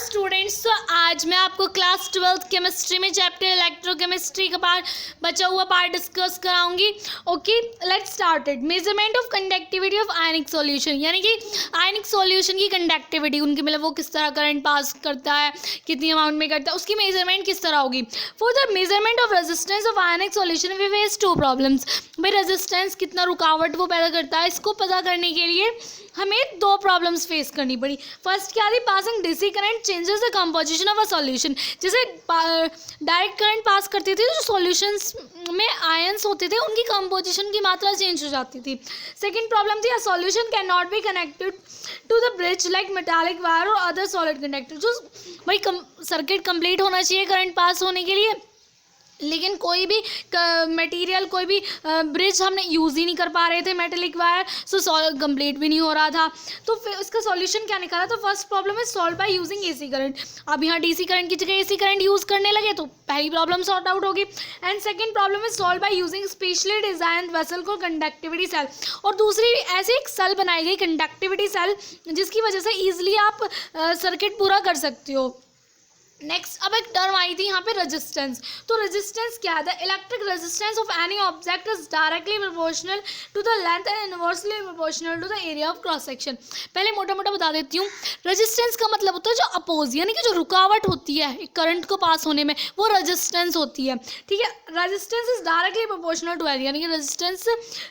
Students, तो आज मैं आपको क्लास 12th केमिस्ट्री में चैप्टर इलेक्ट्रोकेमिस्ट्री का बचा हुआ पार्ट डिस्कस कराऊंगी। Okay, let's started. Measurement of conductivity of ionic solution, यानी कि आयनिक सॉल्यूशन की कंडक्टिविटी, उनकी मतलब वो किस तरह करंट पास करता है, कितनी अमाउंट में करता है, उसकी मेजरमेंट किस तरह होगी। For the measurement of resistance of ionic solution we face two problems. भाई रेजिस्टेंस कितना रुकावट वो पैदा करता है, इसको पता करने के लिए हमें दो प्रॉब्लम्स फेस करनी पड़ी। फर्स्ट क्या थी, passing DC current changes the composition of a solution. जैसे डायरेक्ट करंट पास करती थी तो सॉल्यूशंस में आयंस होते थे, उनकी कंपोजिशन की मात्रा चेंज हो जाती थी। सेकंड प्रॉब्लम थी, a solution can not be connected to the bridge like metallic wire और अदर सॉलिड कंडक्टर। जो भाई सर्किट कंप्लीट होना चाहिए करंट पास होने के लिए, लेकिन कोई भी मटेरियल, कोई भी ब्रिज हमने यूज़ ही नहीं कर पा रहे थे, मेटेलिक वायर, सो कंप्लीट भी नहीं हो रहा था। तो फिर इसका सॉल्यूशन क्या निकाला, तो first problem is solve by using AC current. अब यहाँ डीसी करंट की जगह एसी करंट यूज़ करने लगे तो पहली प्रॉब्लम सॉर्ट आउट होगी। And second problem is solve by using specially design vessel को कंडक्टिविटी सेल। और दूसरी ऐसी एक सेल बनाई गई कंडक्टिविटी सेल, जिसकी वजह से ईजिली आप सर्किट पूरा कर सकते हो। नेक्स्ट, अब एक टर्म आई थी यहाँ पे रेजिस्टेंस। तो रेजिस्टेंस क्या है, the electric resistance of any object is directly proportional to the length and inversely proportional to the area of cross section. पहले मोटा मोटा बता देती हूँ। रेजिस्टेंस का मतलब होता है जो अपोज, यानी कि जो रुकावट होती है एक करंट को पास होने में, वो रेजिस्टेंस होती है। ठीक है, resistance is directly proportional to area, यानी कि रेजिस्टेंस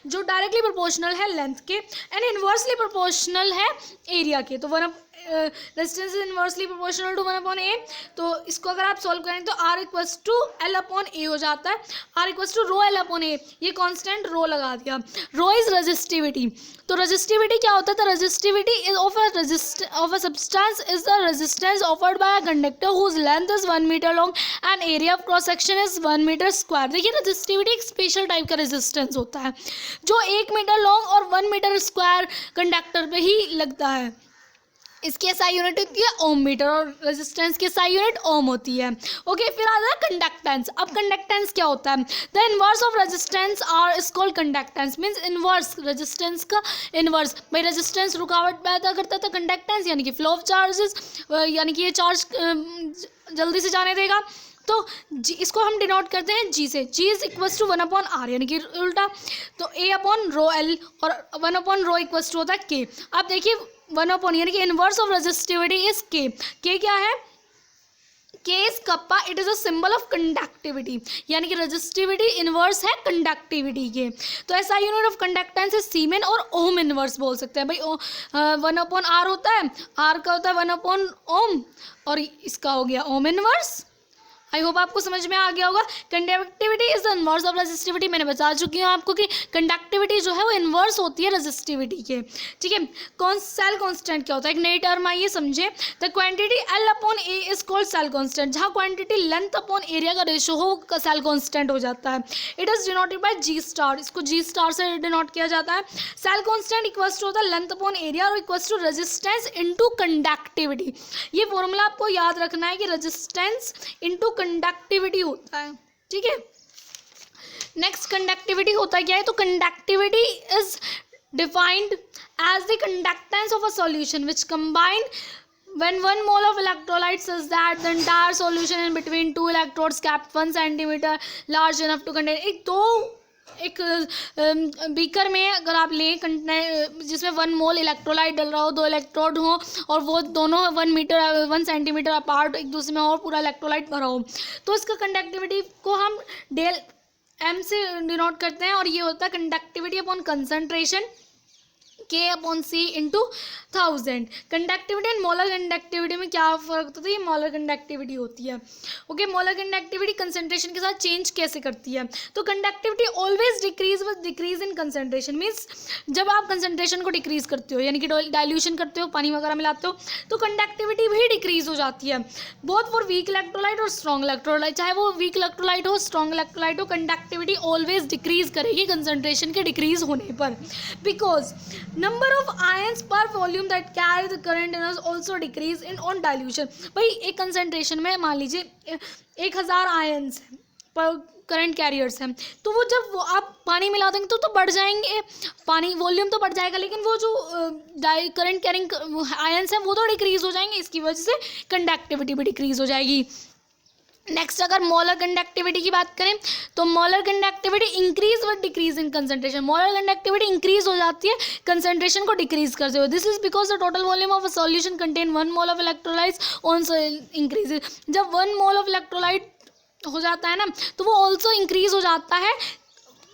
जो डायरेक्टली प्रोपोर्शनल है लेंथ के एंड इनवर्सली प्रोपोर्शनल है एरिया के। तो resistance is inversely proportional to 1/a। तो इसको अगर आप सॉल्व करें तो R इक्वल्स टू L/A हो जाता है। R equals to row L/A, ये कांस्टेंट रो लगा दिया। Rho is resistivity. तो रेजिस्टिविटी क्या होता है, तो resistivity is of a substance is the resistance offered by a conductor whose length is 1 metre long and area of cross section is 1 metre square. देखिए, resistivity एक special type का resistance होता है जो 1 मीटर लॉन्ग और 1 metre square conductor पे ही लगता है। इसकी एसआई यूनिट होती है ओम मीटर और रेजिस्टेंस की एसआई यूनिट ओम होती है। ओके, फिर आता है कंडक्टेंस। अब कंडक्टेंस क्या होता है, the inverse of resistance R is called conductance. Means inverse, resistance का इनवर्स। भाई रेजिस्टेंस रुकावट पैदा करता था, कंडक्टेंस यानी कि फ्लो ऑफ चार्जेस, यानी कि ये चार्ज जल्दी से जाने देगा। तो जी, इसको हम डिनोट करते हैं जी से। जी इज इक्वल्स टू 1/r, यानी कि उल्टा। तो A/ρL और 1/ρ इक्वल्स टू होता है K। अब देखिए 1/, यानी कि inverse of resistivity is K। K क्या है, K is kappa, it is a symbol of conductivity, यानी कि रेजिस्टिविटी इनवर्स है कंडक्टिविटी के। तो ऐसा यूनिट ऑफ कंडक्टेंस है सीमेन और ओम इनवर्स बोल सकते हैं। भाई 1/r होता है, R का होता है 1/ओम और इसका हो गया ओम इनवर्स। आई होप आपको समझ में आ गया होगा। Conductivity is the inverse of resistivity. मैंने बता चुकी हूँ आपको कि कंडक्टिविटी जो है वो इनवर्स होती है रेजिस्टिविटी के। ठीक है, सेल कांस्टेंट क्या होता है, एक नई टर्म आई है, समझे। The quantity L/A is called cell constant. जहाँ क्वांटिटी लेंथ अपॉन एरिया का रेशो हो वो सेल कांस्टेंट हो जाता है। It is denoted by G*, इसको G* से डिनोट किया जाता है। सेल कांस्टेंट इक्वल्स टू होता है लेंथ अपॉन एरिया और equals to resistance into conductivity. ये फॉर्मूला आपको याद रखना है कि रेजिस्टेंस इनटू कंडक्टिविटी होता है। ठीक है, नेक्स्ट कंडक्टिविटी होता है क्या है, तो conductivity is defined as the conductance of a solution which combine when 1 mole of electrolyte says that the entire solution in between two electrodes kept 1 centimeter large enough to contain। एक beaker में अगर आप लें जिसमें 1 मोल electrolyte डल रहा हो, 2 electrode हो और वो दोनों 1 सेंटीमीटर अपार्ट एक दूसरे में और पूरा इलेक्ट्रोलाइट भरा हो, तो इसका कंडक्टिविटी को हम डेल एम से डिनोट करते हैं और ये होता है conductivity upon concentration K/C into 1000। Conductivity and molar conductivity में क्या फ़र्क होता है, ये मोलर कंडक्टिविटी होती है। ओके, मोलर कंडक्टिविटी कंसंट्रेशन के साथ चेंज कैसे करती है, तो conductivity always decrease with decrease in concentration. Means जब आप कंसंट्रेशन को डिक्रीज करते हो, यानी कि डाइल्यूशन करते हो, पानी वगैरह मिलाते हो, तो कंडक्टिविटी भी डिक्रीज हो जाती है। बोथ फॉर वीक इलेक्ट्रोलाइट और स्ट्रॉन्ग इलेक्ट्रोलाइट, चाहे वो वीक इलेक्ट्रोलाइट हो स्ट्रॉन्ग इलेक्ट्रोलाइट हो, कंडक्टिविटी ऑलवेज डिक्रीज करेगी कंसंट्रेशन के डिक्रीज होने पर, because number of ions per volume that carry the current is also decrease in on dilution। भाई एक कंसंट्रेशन में मान लीजिए 1000 आयन्स पर करंट कैरियर्स हैं, तो वो जब वो आप पानी मिला देंगे तो बढ़ जाएंगे, पानी वॉल्यूम तो बढ़ जाएगा, लेकिन वो जो करंट कैरिंग आयंस हैं वो तो डिक्रीज हो जाएंगे, इसकी वजह से कंडक्टिविटी भी डिक्रीज हो जाएगी। नेक्स्ट अगर मोलर कंडक्टिविटी की बात करें तो molar conductivity increase with decrease in concentration. Molar conductivity increase हो जाती है कंसंट्रेशन को डिक्रीज करते हुए। This is because the total volume of a solution contain 1 mole of electrolytes also increase. जब 1 मोल ऑफ इलेक्ट्रोलाइट हो जाता है ना तो वो ऑल्सो इंक्रीज हो जाता है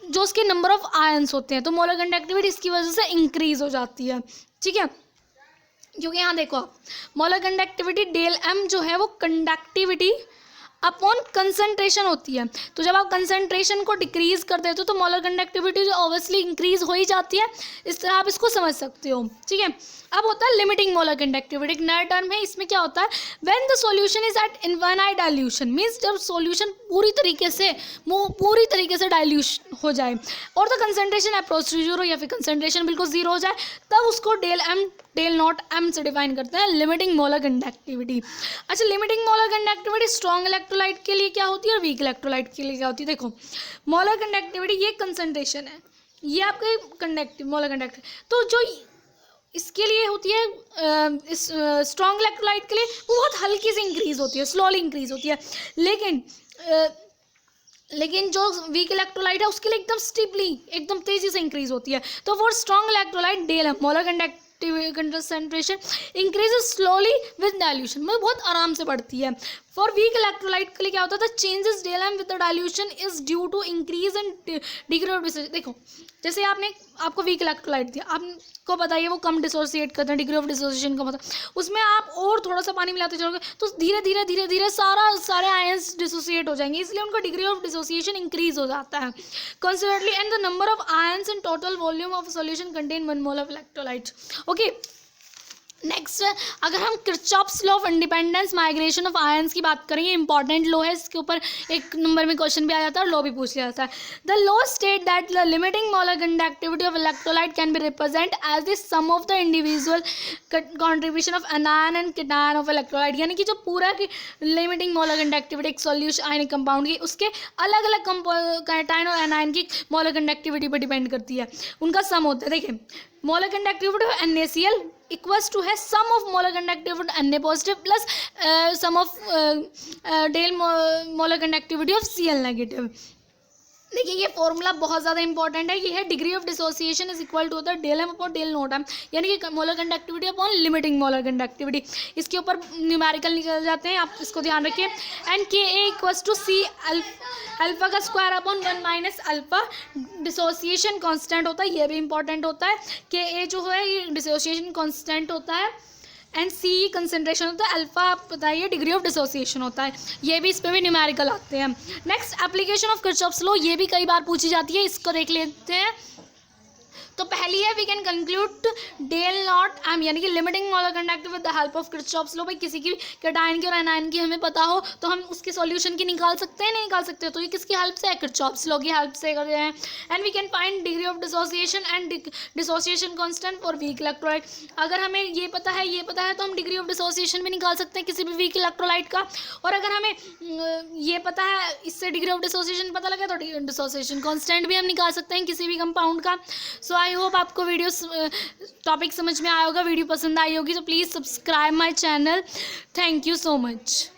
जो उसके नंबर ऑफ आयंस होते हैं, तो मोलर कंडक्टिविटी इसकी वजह से इंक्रीज हो जाती है। ठीक है, क्योंकि यहाँ देखो आप मोलर कंडक्टिविटी डेल एम जो है वो कंडक्टिविटी अपॉन कंसंट्रेशन होती है, तो जब आप कंसंट्रेशन को डिक्रीज कर देते हो तो मोलर कंडक्टिविटी जो ऑब्वियसली इंक्रीज हो ही जाती है। इस तरह आप इसको समझ सकते हो। ठीक है, अब होता है लिमिटिंग मोलर कंडक्टिविटी, एक नया टर्म है। इसमें क्या होता है, when the solution is at infinite dilution, means जब सॉल्यूशन पूरी तरीके से डाइल्यूशन हो जाए और the concentration approach to zero, या फिर कंसंट्रेशन बिल्कुल जीरो हो जाए, तब उसको del M del not M से डिफाइन करते हैं लिमिटिंग मोलर कंडक्टिविटी। अच्छा, limiting molar conductivity strong electrolyte के लिए क्या होती है और वीक इलेक्ट्रोलाइट के लिए क्या होती है। देखो मोलर कंडक्टिविटी ये कंसंट्रेशन है, ये आपके कंडक्टिव मोलर कंडक्टिविटी, तो जो इसके लिए होती है इस स्ट्रॉन्ग इलेक्ट्रोलाइट के लिए वो बहुत हल्की सी इंक्रीज होती है, स्लोली इंक्रीज होती है, लेकिन जो वीक इलेक्ट्रोलाइट है उसके लिए एकदम स्टीपली एकदम तेजी से इंक्रीज होती है। तो for strong electrolyte del molar concentration increases slowly with dilution, मतलब बहुत आराम से बढ़ती है। फॉर वीक इलेक्ट्रोलाइट के लिए क्या होता था, changes del M with the dilution is due to increase in degree of dissociation. देखो जैसे आपको वीक इलेक्ट्रोलाइट दिया, आपको बताइए वो कम डिसोसिएट करते हैं, डिग्री ऑफ डिसोसिएशन का मतलब, उसमें आप और थोड़ा सा पानी मिलाते चलोगे तो धीरे धीरे सारे आयंस डिसोसिएट हो जाएंगे, इसलिए उनका डिग्री ऑफ डिसोसिएशन इंक्रीज हो जाता है considerably, and the number of ions in total volume of solution contain 1 mole of electrolyte. Okay, next अगर हम Kirchhoff's law of independence migration of ions की बात करेंगे, इंपॉर्टेंट लॉ है, इसके ऊपर एक नंबर में क्वेश्चन भी आ जाता है और लॉ भी पूछ लिया जाता है। The law state that the limiting molar conductivity of electrolyte can be represent as the sum of the individual contribution of anion and cation of electrolyte, यानी कि जो पूरा की लिमिटिंग मोलर कंडक्टिविटी एक सॉल्यूशन आयनिक कंपाउंड की उसके अलग अलग कैटायन और एनायन की मोलर कंडक्टिविटी पर डिपेंड करती है, उनका सम होता है। देखिए molar conductivity of NaCl equals to है sum of molar conductivity Na positive plus sum of del molar conductivity of Cl negative. देखिए ये फॉर्मूला बहुत ज़्यादा इंपॉर्टेंट है, ये है degree of dissociation is equal to होता है del M upon del not M, यानी कि molar conductivity upon limiting molar conductivity. इसके ऊपर न्यूमेरिकल निकल जाते हैं, आप इसको ध्यान रखिए। एंड के ए इक्वल्स टू सी अल्फा का square upon 1 minus alpha, dissociation constant होता है, ये भी इंपॉर्टेंट होता है। के ए जो है ये डिसोसिएशन कांस्टेंट होता है, एंड सी कंसंट्रेशन होता है, अल्फा आप बताइए डिग्री ऑफ डिसोसिएशन होता है, ये भी इस पर भी न्यूमेरिकल आते हैं। Next application of Kirchhoff's law, ये भी कई बार पूछी जाती है, इसको देख लेते हैं। तो पहली है we can conclude del not M, यानी कि limiting molar conductivity with the help of Kirchhoff's law. भाई किसी की कैटायन की और एनायन की हमें पता हो तो हम उसके सॉल्यूशन की निकाल सकते हैं, नहीं निकाल सकते, तो ये किसकी हेल्प से है, किरचॉफ्स लॉ की हेल्प से कर रहे हैं। And we can find degree of dissociation and dissociation constant for weak electrolyte. अगर हमें ये पता है तो हम डिग्री ऑफ डिसोसिएशन भी निकाल सकते हैं किसी भी वीक इलेक्ट्रोलाइट का, और अगर हमें ये पता है, इससे डिग्री ऑफ डिसोसिएशन पता लगा तो डिसोसिएशन कांस्टेंट भी हम निकाल सकते हैं किसी भी कंपाउंड का। सो आई होप आपको वीडियो टॉपिक समझ में आया होगा, वीडियो पसंद आई होगी तो please subscribe my channel. Thank you so much.